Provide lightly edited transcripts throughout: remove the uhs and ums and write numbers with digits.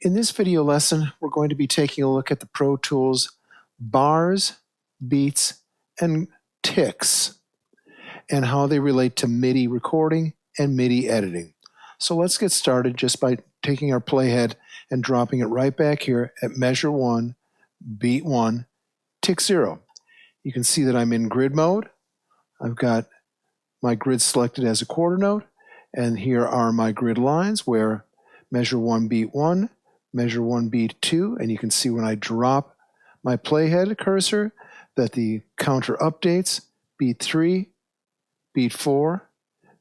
In this video lesson, we're going to be taking a look at the Pro Tools bars, beats, and ticks, and how they relate to MIDI recording and MIDI editing. So let's get started just by taking our playhead and dropping it right back here at measure 1, beat 1, tick 0. You can see that I'm in grid mode. I've got my grid selected as a quarter note, and here are my grid lines where measure 1, beat 1, measure 1, beat 2, and you can see when I drop my playhead cursor that the counter updates, beat 3, beat 4,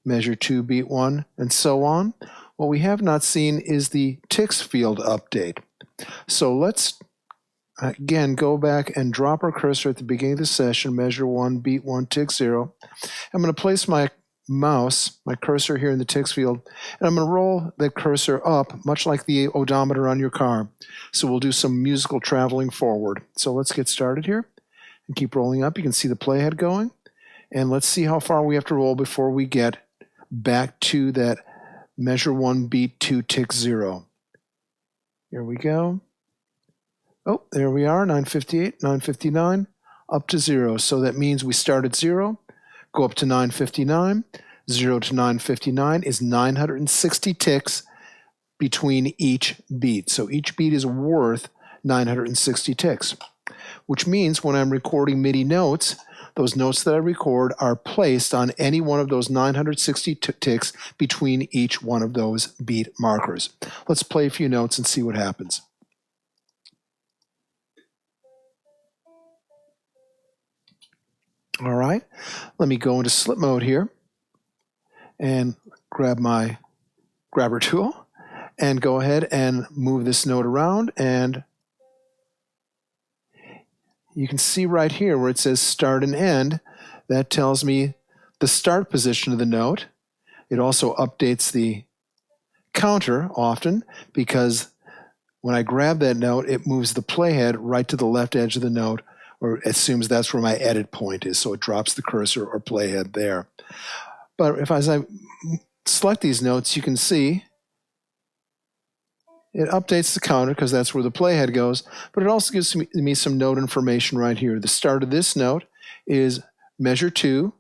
measure 2, beat 1, and so on. What we have not seen is the ticks field update. So let's again go back and drop our cursor at the beginning of the session, measure 1, beat 1, tick 0. I'm going to place my mouse, my cursor here in the ticks field, and I'm going to roll that cursor up, much like the odometer on your car. So we'll do some musical traveling forward. So let's get started here and keep rolling up. You can see the playhead going, and let's see how far we have to roll before we get back to that measure 1, beat 2, tick 0. Here we go. Oh, there we are, 958, 959, up to 0. So that means we start at 0, go up to 959. 0 to 959 is 960 ticks between each beat. So each beat is worth 960 ticks, which means when I'm recording MIDI notes, those notes that I record are placed on any one of those 960 ticks between each one of those beat markers. Let's play a few notes and see what happens. All right, let me go into slip mode here and grab my grabber tool and go ahead and move this note around, and you can see right here where it says start and end. That tells me the start position of the note. It also updates the counter often because when I grab that note, it moves the playhead right to the left edge of the note, or assumes that's where my edit point is, so it drops the cursor or playhead there. But as I select these notes, you can see it updates the counter because that's where the playhead goes, but it also gives me some note information right here. The start of this note is measure 2,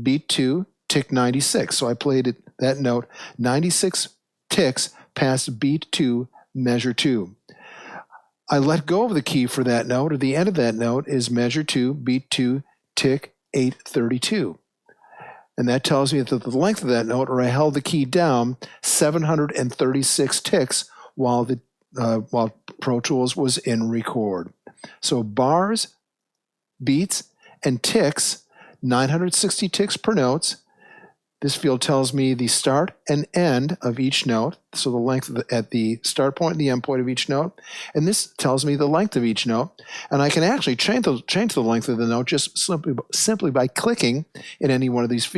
beat 2, tick 96. So I played that note 96 ticks past beat 2, measure 2. I let go of the key for that note, or the end of that note is measure 2, beat 2, tick 832. And that tells me that the length of that note, or I held the key down 736 ticks while Pro Tools was in record. So bars, beats, and ticks, 960 ticks per note. This field tells me the start and end of each note, so the length at the start point and the end point of each note. And this tells me the length of each note. And I can actually change the length of the note just simply by clicking in any one of these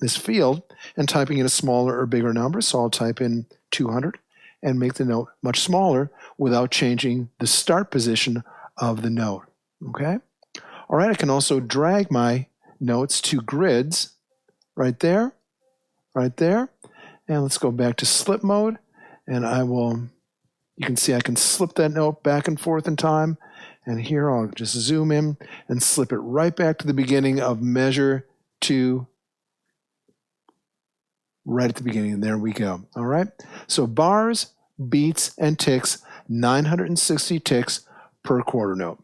this field and typing in a smaller or bigger number. So I'll type in 200 and make the note much smaller without changing the start position of the note. Okay? All right, I can also drag my notes to grids right there. Right there, and let's go back to slip mode, and you can see I can slip that note back and forth in time, and here I'll just zoom in and slip it right back to the beginning of measure 2, right at the beginning, and there we go. All right, so bars, beats, and ticks, 960 ticks per quarter note.